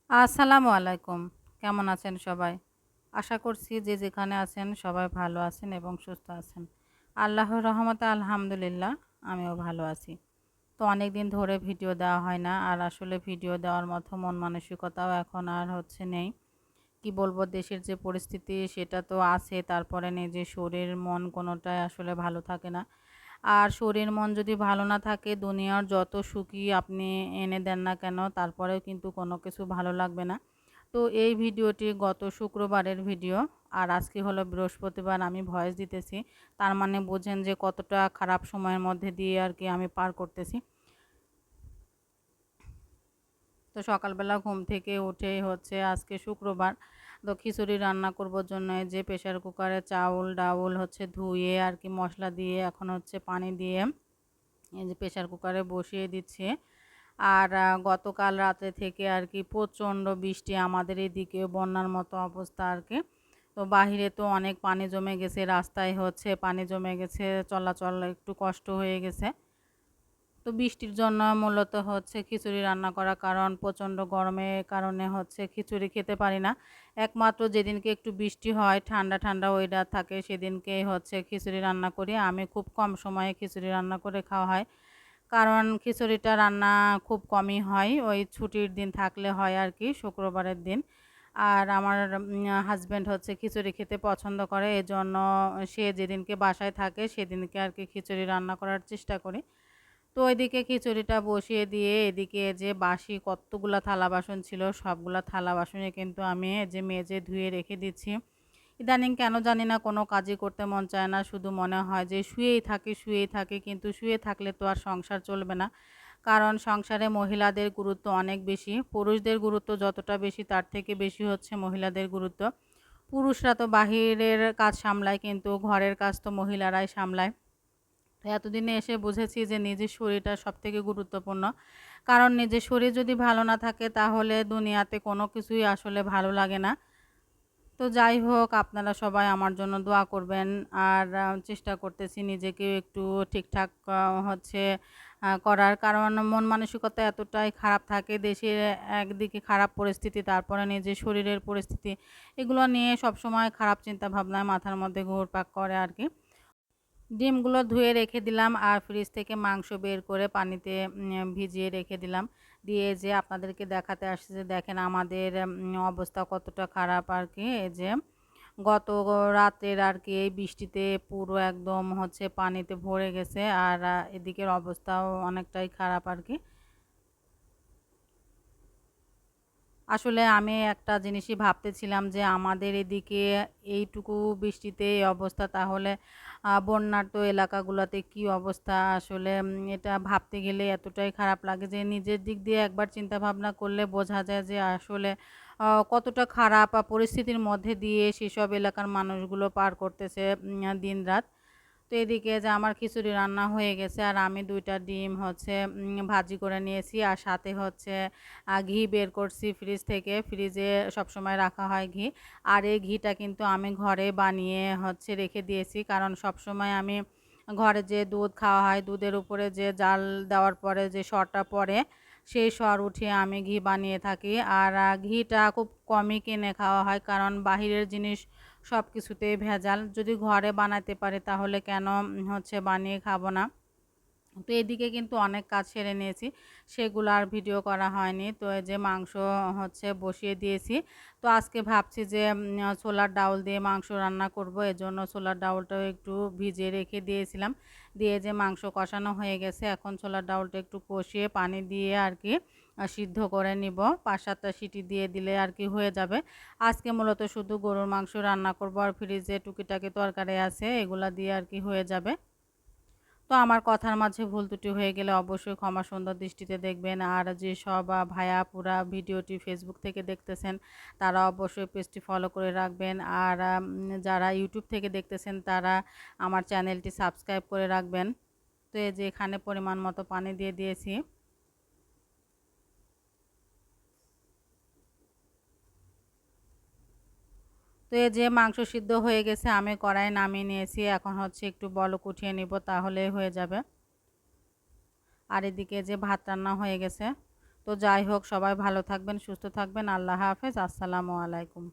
আসসালামু আলাইকুম। কেমন আছেন সবাই? আশা করছি যে যেখানে আছেন সবাই ভালো আছেন এবং সুস্থ আছেন। আল্লাহর রহমতে আলহামদুলিল্লাহ আমিও ভালো আছি। তো অনেকদিন ধরে ভিডিও দেওয়া হয় না। আর আসলে ভিডিও দেওয়ার মতো মন মানসিকতাও এখন আর নেই। কি বলবো, দেশের যে পরিস্থিতি সেটা তো আছে, তারপরে নিজের শরীর মন কোনোটাই আসলে ভালো থাকে না। আর শরীর মন যদি ভালো না থাকে, দুনিয়ার যত সুখই আপনি এনে দেন না কেন তারপরেও কিন্তু কোনো কিছু ভালো লাগবে না। তো এই ভিডিওটি গত শুক্রবারের ভিডিও। আর আজকে হলো বৃহস্পতিবার, আমি ভয়েস দিতেছি। তার মানে বোঝেন যে কতটা খারাপ সময়ের মধ্যে দিয়ে আর কি আমি পার করতেছি। তো সকালবেলা ঘুম থেকে উঠেই আজকে শুক্রবার। তো খিচুড়ি রান্না করবার জন্য এই যে প্রেশার কুকারে চাউল ডাউল ধুয়ে আর কি মশলা দিয়ে এখন পানি দিয়ে এই যে প্রেশার কুকারে বসিয়ে দিচ্ছি। আর গতকাল রাতে থেকে আর কি প্রচণ্ড বৃষ্টি, আমাদের এদিকে বন্যার মতো অবস্থা আর কি। তো বাহিরে তো অনেক পানি জমে গেছে, রাস্তায় পানি জমে গেছে, চলাচল একটু কষ্ট হয়ে গেছে। তো বৃষ্টির জন্য মূলত খিচুড়ি রান্না করা, কারণ প্রচণ্ড গরমের কারণে খিচুড়ি খেতে পারি না। একমাত্র যেদিনকে একটু বৃষ্টি হয়, ঠান্ডা ঠান্ডা ওয়েদার থাকে, সেদিনকেই খিচুড়ি রান্না করি। আমি খুব কম সময়ে খিচুড়ি রান্না করে খাওয়া হয়, কারণ খিচুড়িটা রান্না খুব কমই হয়, ওই ছুটির দিন থাকলে হয় আর কি, শুক্রবারের দিন। আর আমার হাজব্যান্ড খিচুড়ি খেতে পছন্দ করে, এজন্য সে যেদিনকে বাসায় থাকে সেদিনকে আর কি খিচুড়ি রান্না করার চেষ্টা করি। তো ওইদিকে খিচুড়িটা বসিয়ে দিয়ে এদিকে যে বাসি কতগুলা থালা বাসন ছিল, সবগুলা থালা বাসনে কিন্তু আমি যে মেজে ধুয়ে রেখে দিচ্ছি। ইদানিং কেন জানি না কোনো কাজই করতে মন চায় না, শুধু মনে হয় যে শুয়েই থাকি, কিন্তু শুয়ে থাকলে তো আর সংসার চলবে না। কারণ সংসারে মহিলাদের গুরুত্ব অনেক বেশি, পুরুষদের গুরুত্ব যতটা বেশি তার থেকে বেশি মহিলাদের গুরুত্ব। পুরুষরা তো বাহিরের কাজ সামলায়, কিন্তু ঘরের কাজ তো মহিলারাই সামলায়। তো এতদিনে এসে বুঝেছি যে নিজের শরীরটা সবথেকে গুরুত্বপূর্ণ, কারণ নিজের শরীর যদি ভালো না থাকে তাহলে দুনিয়াতে কোনো কিছুই আসলে ভালো লাগে না। তো যাই হোক, আপনারা সবাই আমার জন্য দোয়া করবেন। আর চেষ্টা করতেছি নিজেকেও একটু ঠিকঠাক করার, কারণ মন মানসিকতা এতটাই খারাপ থাকে, দেশের একদিকে খারাপ পরিস্থিতি, তারপরে নিজের শরীরের পরিস্থিতি, এগুলো নিয়ে সবসময় খারাপ চিন্তা ভাবনায় মাথার মধ্যে ঘুরপাক করে আর কি। ডিমগুলো ধুয়ে রেখে দিলাম, আর ফ্রিজ থেকে মাংস বের করে পানিতে ভিজিয়ে রেখে দিলাম। দিয়ে যে আপনাদেরকে দেখাতে আসছে যে দেখেন আমাদের অবস্থা কতটা খারাপ আর কি। এই যে গত রাতের আর কি এই বৃষ্টিতে পুরো একদম পানিতে ভরে গেছে, আর এদিকের অবস্থাও অনেকটাই খারাপ আর কি। আসলে আমি একটা জিনিসই ভাবতেছিলাম যে আমাদের এদিকে এইটুকু বৃষ্টিতে এই অবস্থা, তাহলে বন্যার্ত এলাকাগুলোতে কি অবস্থা আসলে। এটা ভাবতে গেলে এতটাই খারাপ লাগে যে নিজের দিক দিয়ে একবার চিন্তা ভাবনা করলে বোঝা যায় যে আসলে কতটা খারাপ পরিস্থিতির মধ্যে দিয়ে সেসব এলাকার মানুষগুলো পার করতেছে দিনরাত। তো এদিকে যে আমার খিচুড়ি রান্না হয়ে গেছে, আর আমি ২টা ডিম ভাজি করে নিয়েছি, আর সাথে ঘি বের করছি ফ্রিজ থেকে। ফ্রিজে সবসময় রাখা হয় ঘি। আর এই ঘিটা কিন্তু আমি ঘরে বানিয়ে রেখে দিয়েছি, কারণ সবসময় আমি ঘরে যে দুধ খাওয়া হয়, দুধের উপরে যে জাল দেওয়ার পরে যে সরটা পড়ে, সেই সর উঠিয়ে আমি ঘি বানিয়ে থাকি। আর ঘিটা খুব কমই কিনে খাওয়া হয়, কারণ বাহিরের জিনিস সব কিছুতেই ভেজাল। যদি ঘরে বানাতে পারি তাহলে কেন বানিয়ে খাবো না। তো এদিকে কিন্তু অনেক কাজ সেরে নিয়েছি, সেগুলো আর ভিডিও করা হয়নি। তো এই যে মাংস বসিয়ে দিয়েছি। তো আজকে ভাবছি যে ছোলার ডাউল দিয়ে মাংস রান্না করব, এজন্য ছোলার ডাউলটাও একটু ভিজিয়ে রেখে দিয়েছিলাম। দিয়ে যে মাংস কষানো হয়ে গেছে, এখন ছোলার ডাউলটা একটু কষিয়ে পানি দিয়ে আর কি সিদ্ধ করে নিব। ৫-৭টা সিটি দিয়ে দিলে আর কি হয়ে যাবে। আজকে মূলত শুধু গরুর মাংস রান্না করব, আর ফ্রিজে টুকিটাকি তরকারি আছে, এগুলা দিয়ে আর কি হয়ে যাবে। তো আমার কথার মাঝে ভুল ত্রুটি হয়ে গেলে অবশ্যই ক্ষমা সুন্দর দৃষ্টিতে দেখবেন। আর যেসব ভাইয়া আপুরা ভিডিওটি ফেসবুক থেকে দেখতেছেন, তারা অবশ্যই পেজটি ফলো করে রাখবেন। আর যারা ইউটিউব থেকে দেখতেছেন তারা আমার চ্যানেলটি সাবস্ক্রাইব করে রাখবেন। তো এই যে এখানে পরিমাণ মতো পানি দিয়ে দিয়েছি। তো এই যে মাংস সিদ্ধ হয়ে গেছে, আমি কড়াই নামিয়ে নিয়েছি, এখন একটু বলক উঠিয়ে নিব, তাহলে হয়ে যাবে। আর এদিকে যে ভাত রান্না হয়ে গেছে। তো তো যাই হোক, সবাই ভালো থাকবেন, সুস্থ থাকবেন। আল্লাহ হাফেজ। আসসালামু আলাইকুম।